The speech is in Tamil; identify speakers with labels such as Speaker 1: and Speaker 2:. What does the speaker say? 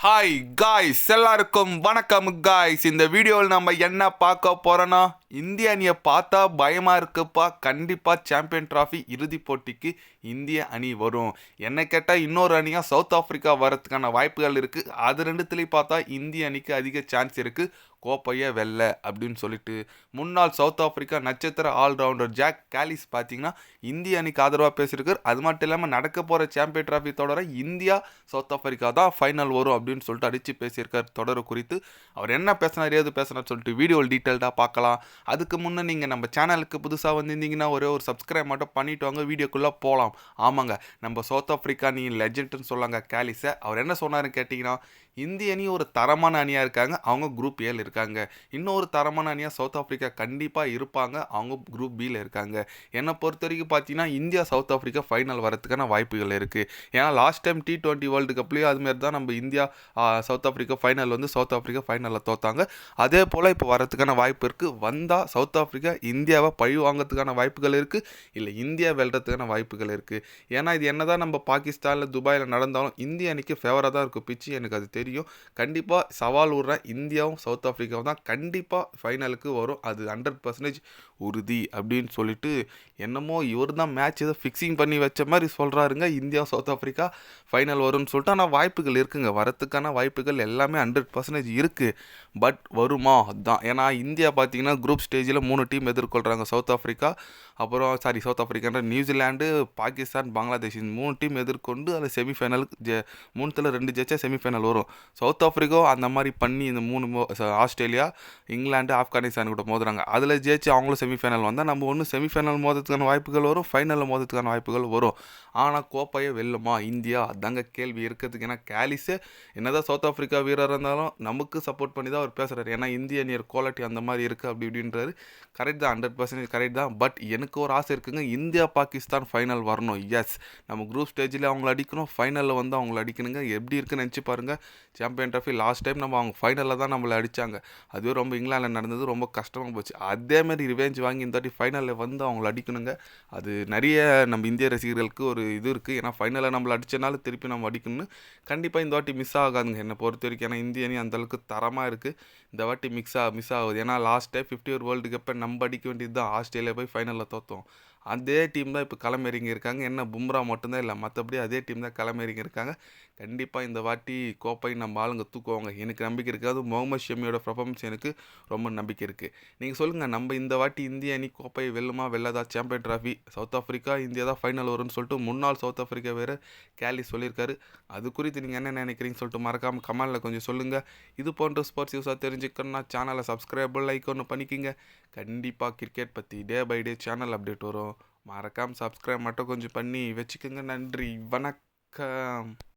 Speaker 1: ஹாய் காய்ஸ், எல்லாருக்கும் வணக்கம் காய்ஸ். இந்த வீடியோவில் நம்ம என்ன பார்க்க போகிறோன்னா, இந்திய அணியை பார்த்தா பயமாக இருக்குப்பா. கண்டிப்பாக சாம்பியன் ட்ராஃபி இறுதிப் போட்டிக்கு இந்திய அணி வரும். என்ன கேட்டால் இன்னொரு அணியாக சவுத் ஆஃப்ரிக்கா வரதுக்கான வாய்ப்புகள் இருக்குது. அது ரெண்டுத்துலேயும் பார்த்தா இந்திய அணிக்கு அதிக சான்ஸ் இருக்குது கோப்பையை வெல்ல அப்படின்னு சொல்லிட்டு முன்னாள் சவுத் ஆஃப்ரிக்கா நட்சத்திர ஆல்ரவுண்டர் ஜாக் காலிஸ் பார்த்தீங்கன்னா இந்திய அணிக்கு ஆதரவாக பேசியிருக்கார். அது மட்டும் இல்லாமல் நடக்க போகிற சாம்பியன் ட்ராஃபி தொடர இந்தியா சவுத் ஆஃப்ரிக்கா தான் ஃபைனல் வரும் அப்படின்னு சொல்லிட்டு அடித்து பேசியிருக்கார். தொடர் குறித்து அவர் என்ன பேசினார், ஏது பேசினார் சொல்லிட்டு வீடியோவில் டீட்டெயில்டாக பார்க்கலாம். அதுக்கு முன்னே நீங்கள் நம்ம சேனலுக்கு புதுசாக வந்திருந்தீங்கன்னா ஒரே ஒரு சப்ஸ்கிரைப் மட்டும் பண்ணிட்டு வாங்க, வீடியோக்குள்ளே போகலாம். ஆமாங்க, நம்ம சவுத் ஆஃப்ரிக்கா நீ லெஜெண்ட்னு சொல்லாங்க காலிஸை. அவர் என்ன சொன்னார்னு கேட்டிங்கன்னா, இந்திய அணி ஒரு தரமான அணியாக இருக்காங்க, அவங்க குரூப் ஏல இருக்காங்க. இன்னொரு தரமான அணியாக சவுத் ஆஃப்ரிக்கா கண்டிப்பாக இருப்பாங்க, அவங்க குரூப் பியில் இருக்காங்க. என்னை பொறுத்த வரைக்கும் பார்த்தீங்கன்னா இந்தியா சவுத் ஆஃப்ரிக்கா ஃபைனல் வரதுக்கான வாய்ப்புகள் இருக்குது. ஏன்னா லாஸ்ட் டைம் T20 வேர்ல்டு கப்லேயும் அதுமாரி தான் நம்ம இந்தியா சவுத் ஆஃப்ரிக்கா ஃபைனல் வந்து சவுத் ஆஃப்ரிக்கா ஃபைனலில் தோத்தாங்க. அதே போல் இப்போ வரதுக்கான வாய்ப்பு இருக்குது. வந்தால் சவுத் ஆஃப்ரிக்கா இந்தியாவை பழி வாங்கிறதுக்கான வாய்ப்புகள் இருக்குது, இல்லை இந்தியா வெல்றதுக்கான வாய்ப்புகள் இருக்குது. ஏன்னா இது என்ன தான் நம்ம பாகிஸ்தானில் துபாயில் நடந்தாலும் இந்திய அணிக்கு ஃபேவராக தான் இருக்கும் பிச்சு, எனக்கு அது தெரியும். கண்டிப்பாக சவால் விடுறேன், இந்தியாவும் சவுத் ஆஃப்ரிக்காவும் தான் கண்டிப்பாக ஃபைனலுக்கு வரும், அது 100% உறுதி அப்படின்னு சொல்லிட்டு என்னமோ இவர் தான் மேட்ச் ஏதோ ஃபிக்ஸிங் பண்ணி வச்ச மாதிரி சொல்கிறாருங்க. இந்தியா சவுத் ஆஃப்ரிக்கா ஃபைனல் வரும்னு சொல்லிட்டு. ஆனால் வாய்ப்புகள் இருக்குங்க, வரத்துக்கான வாய்ப்புகள் எல்லாமே 100% இருக்குது. பட் வருமா அதுதான். ஏன்னா இந்தியா பார்த்தீங்கன்னா குரூப் ஸ்டேஜில் 3 டீம் எதிர்கொள்கிறாங்க. சவுத் ஆஃப்ரிக்கா, அப்புறம் சவுத் ஆஃப்ரிக்கான்ற நியூசிலாண்டு, பாகிஸ்தான், பங்களாதேஷ், இந்த 3 டீம் எதிர்கொண்டு அதில் செமிஃபைனலுக்கு 3ல் 2 ஜெயிச்சா செமிஃபைனல் வரும். சவுத் ஆஃப்ரிக்கா அந்த மாதிரி பண்ணி இந்த 3 ஆஸ்திரேலியா, இங்கிலாந்து, ஆப்கானிஸ்தான் கூட மோதுறாங்க. அதில் ஜெயிச்சு அவங்களும் செமிஃபைனல் வந்தால் நம்ம ஒன்று செமிஃபைனல் மோதுறதுக்கான வாய்ப்புகள் வரும், ஃபைனலில் மோதுறதுக்கான வாய்ப்புகள் வரும். ஆனால் கோப்பையை வெல்லுமா இந்தியா, அதாங்க கேள்வி இருக்கிறதுக்கு. ஏன்னா காலிஸே என்னதான் சவுத் ஆஃப்ரிக்கா வீரராக இருந்தாலும் நமக்கு சப்போர்ட் பண்ணி தான் அவர் பேசுகிறார். ஏன்னா இந்திய அணியர் குவாலிட்டி அந்த மாதிரி இருக்குது அப்படி இப்படின்றாரு. கரெக்ட் தான், 100% கரெக்ட் தான். பட் எனக்கு ஒரு ஆசை இருக்குங்க, இந்தியா பாகிஸ்தான் ஃபைனல் வரணும். எஸ், நம்ம குரூப் ஸ்டேஜில் அவங்கள அடிக்கணும், ஃபைனலில் வந்து அவங்கள அடிக்கணுங்க. எப்படி இருக்குன்னு நினச்சி பாருங்கள். சாம்பியன் ட்ராஃபி லாஸ்ட் டைம் நம்ம அவங்க ஃபைனலில் தான் நம்மளை அடித்தாங்க. அதுவே ரொம்ப இங்கிலாந்தில் நடந்தது, ரொம்ப கஷ்டமாக போச்சு. அதேமாதிரி ரிவெஞ்ச் வாங்கி இந்த வாட்டி ஃபைனலில் வந்து அவங்கள அடிக்கணுங்க. அது நிறைய நம்ம இந்திய ரசிகர்களுக்கு ஒரு இது இருக்குது. ஏன்னா ஃபைனலில் நம்மளை அடித்தனால திருப்பி நம்ம அடிக்கணும்னு. கண்டிப்பாக இந்த வாட்டி மிஸ் ஆகாதுங்க என்னை பொறுத்த வரைக்கும். ஏன்னா இந்திய அணி அந்தளவுக்கு தரமாக இருக்குது. இந்த வாட்டி மிஸ் ஆகுது. ஏன்னா லாஸ்ட் டைம் 50 ஓவர் வேர்ல்டு கப்பை நம்ம அடிக்க வேண்டியது தான், ஆஸ்திரேலியா போய் ஃபைனலில் தோற்றோம். அதே டீம் தான் இப்போ களமிறங்கி இருக்காங்க. என்ன பும்ரா மட்டும்தான் இல்லை, மற்றபடி அதே டீம் தான் களமிறங்கி இருக்காங்க. கண்டிப்பாக இந்த வாட்டி கோப்பை நம்ம ஆளுங்க தூக்குவாங்க, எனக்கு நம்பிக்கை இருக்குது. அதுவும் முகமது ஷமியோட பர்ஃபார்மன்ஸ் எனக்கு ரொம்ப நம்பிக்கை இருக்குது. நீங்கள் சொல்லுங்கள், நம்ம இந்த வாட்டி இந்திய அணி கோப்பை வெல்லுமா வெல்லதா? Champion trophy South Africa India தான் ஃபைனல் வரும்னு சொல்லிட்டு முன்னாள் சவுத் ஆஃப்ரிக்கா வேறு கேலி சொல்லியிருக்காரு. அது குறித்து நீங்கள் என்ன நினைக்கிறீங்கன்னு சொல்லிட்டு மறக்காமல் கமெண்டில் கொஞ்சம் சொல்லுங்கள். இது போன்ற ஸ்போர்ட்ஸ் யூஸாக தெரிஞ்சுக்கணுன்னா சேனலை சப்ஸ்கிரைப் லைக் ஒன்று பண்ணிக்கிங்க. கண்டிப்பாக கிரிக்கெட் பற்றி day by day channel update வரும். மறக்காமல் சப்ஸ்கிரைப் மட்டும் கொஞ்சம் பண்ணி வச்சுக்கோங்க. நன்றி, வணக்கம்.